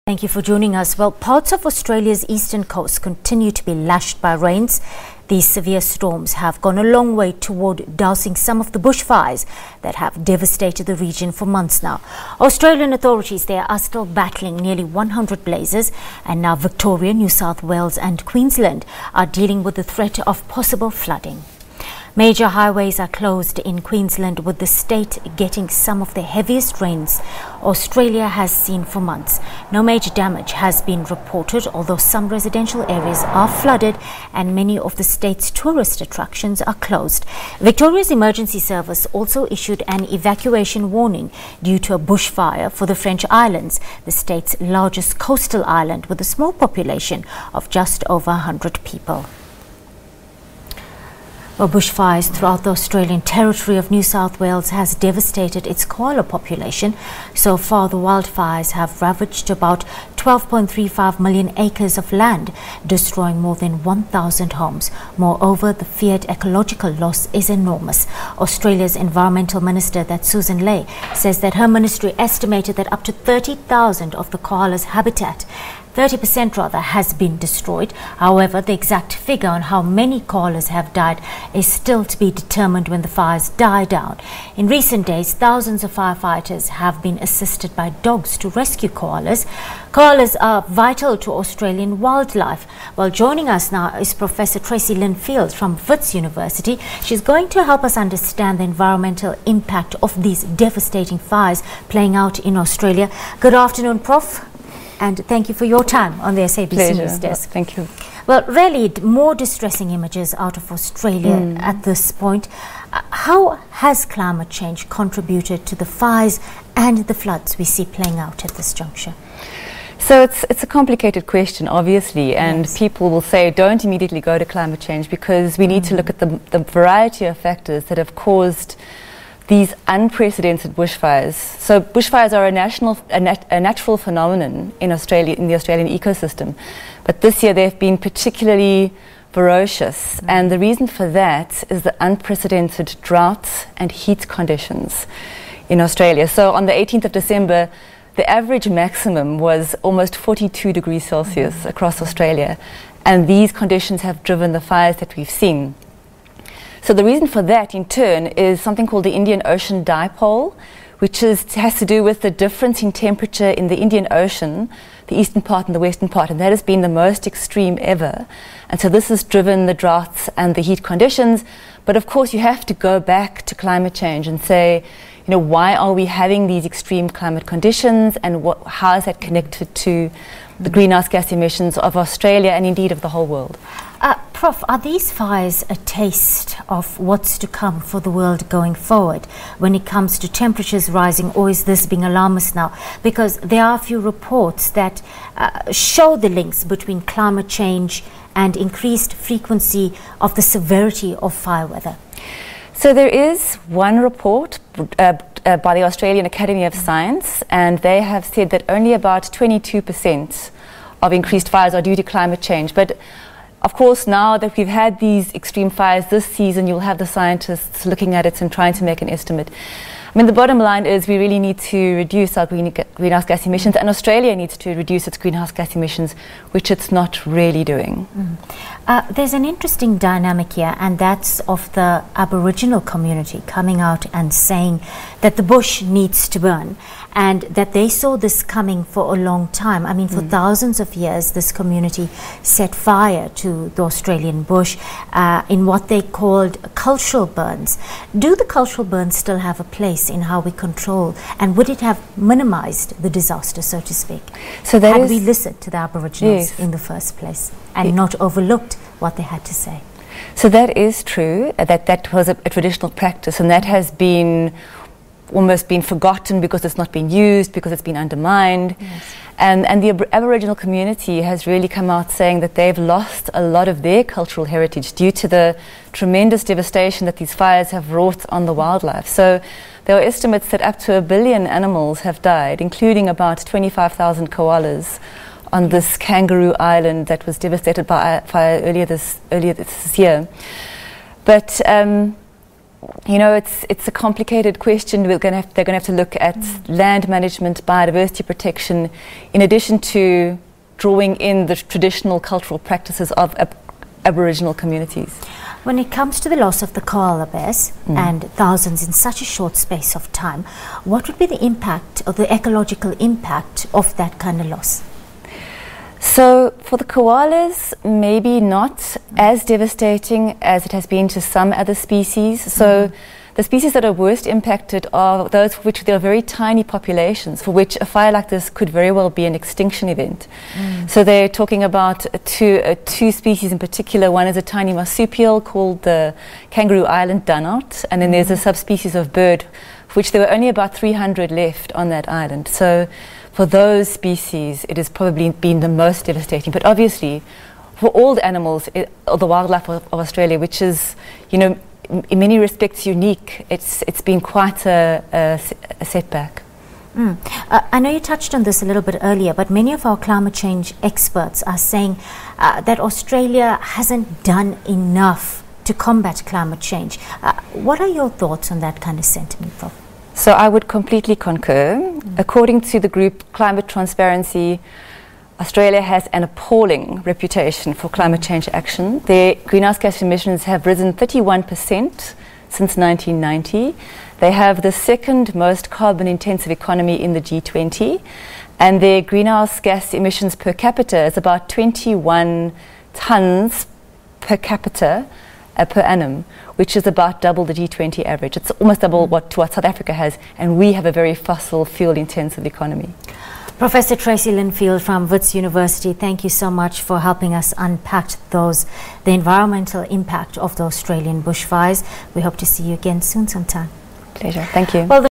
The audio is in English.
Thank you for joining us. Well, parts of Australia's eastern coast continue to be lashed by rains. These severe storms have gone a long way toward dousing some of the bushfires that have devastated the region for months now. Australian authorities there are still battling nearly 100 blazes, and now Victoria, New South Wales and Queensland are dealing with the threat of possible flooding. Major highways are closed in Queensland, with the state getting some of the heaviest rains Australia has seen for months. No major damage has been reported, although some residential areas are flooded and many of the state's tourist attractions are closed. Victoria's emergency service also issued an evacuation warning due to a bushfire for the French Islands, the state's largest coastal island with a small population of just over 100 people. Well, bushfires throughout the Australian territory of New South Wales has devastated its koala population. So far, the wildfires have ravaged about 12.35 million acres of land, destroying more than 1,000 homes. Moreover, the feared ecological loss is enormous. Australia's Environmental Minister, that's Sussan Ley, says that her ministry estimated that up to 30,000 of the koalas' habitat 30% rather has been destroyed. However, the exact figure on how many koalas have died is still to be determined when the fires die down. In recent days, thousands of firefighters have been assisted by dogs to rescue koalas. Koalas are vital to Australian wildlife. Well, joining us now is Professor Tracy Lynn Field from Wits University. She's going to help us understand the environmental impact of these devastating fires playing out in Australia. Good afternoon, Prof. And thank you for your time on the SABC News Desk. Thank you. Well, really more distressing images out of Australia at this point. How has climate change contributed to the fires and the floods we see playing out at this juncture? So it's a complicated question, obviously, and people will say don't immediately go to climate change, because we need to look at the variety of factors that have caused these unprecedented bushfires. So bushfires are a natural phenomenon in Australia, in the Australian ecosystem. But this year they've been particularly ferocious. And the reason for that is the unprecedented droughts and heat conditions in Australia. So on the 18th of December, the average maximum was almost 42 degrees Celsius across Australia. And these conditions have driven the fires that we've seen. So the reason for that, in turn, is something called the Indian Ocean Dipole, which has to do with the difference in temperature in the Indian Ocean, the eastern part and the western part, and that has been the most extreme ever. And so this has driven the droughts and the heat conditions. But of course, you have to go back to climate change and say, you know, why are we having these extreme climate conditions, and how is that connected to the greenhouse gas emissions of Australia and indeed of the whole world? Prof, are these fires a taste of what's to come for the world going forward when it comes to temperatures rising, or is this being alarmist now? Because there are a few reports that show the links between climate change and increased frequency of the severity of fire weather. So there is one report by the Australian Academy of Science, and they have said that only about 22% of increased fires are due to climate change. But of course, now that we've had these extreme fires this season, you'll have the scientists looking at it and trying to make an estimate. I mean, the bottom line is we really need to reduce our greenhouse gas emissions, and Australia needs to reduce its greenhouse gas emissions, which it's not really doing. There's an interesting dynamic here, and that's of the Aboriginal community coming out and saying that the bush needs to burn, and that they saw this coming for a long time. I mean, for thousands of years, this community set fire to the Australian bush in what they called cultural burns. Do the cultural burns still have a place in how we control, and would it have minimized the disaster, so to speak, so that had we listened to the Aboriginals in the first place and not overlooked what they had to say? So that is true, that was a traditional practice, and that has been almost been forgotten because it's not been used, because it's been undermined. And the Aboriginal community has really come out saying that they've lost a lot of their cultural heritage due to the tremendous devastation that these fires have wrought on the wildlife. So there are estimates that up to 1 billion animals have died, including about 25,000 koalas on this kangaroo island that was devastated by fire earlier this year. But you know, it's a complicated question. They're going to have to look at land management, biodiversity protection, in addition to drawing in the traditional cultural practices of Aboriginal communities. When it comes to the loss of the koala bears and thousands in such a short space of time, what would be the impact or the ecological impact of that kind of loss? So for the koalas, maybe not as devastating as it has been to some other species. So the species that are worst impacted are those for which there are very tiny populations, for which a fire like this could very well be an extinction event. So they're talking about two species in particular. One is a tiny marsupial called the kangaroo island dunnart, and then there's a subspecies of bird, for which there were only about 300 left on that island. So for those species, it has probably been the most devastating. But obviously, for all the animals, or the wildlife of Australia, which is, you know, in many respects unique, it's been quite a setback. I know you touched on this a little bit earlier, but many of our climate change experts are saying that Australia hasn't done enough to combat climate change. What are your thoughts on that kind of sentiment, Prof? So I would completely concur. According to the group Climate Transparency, Australia has an appalling reputation for climate change action. Their greenhouse gas emissions have risen 31% since 1990. They have the second most carbon intensive economy in the G20, and their greenhouse gas emissions per capita is about 21 tonnes per capita per annum, which is about double the G20 average. It's almost double what South Africa has, and we have a very fossil fuel intensive economy. Professor Tracy Lynn Field from Wits University, thank you so much for helping us unpack the environmental impact of the Australian bushfires. We hope to see you again soon sometime. Pleasure. Thank you. Well,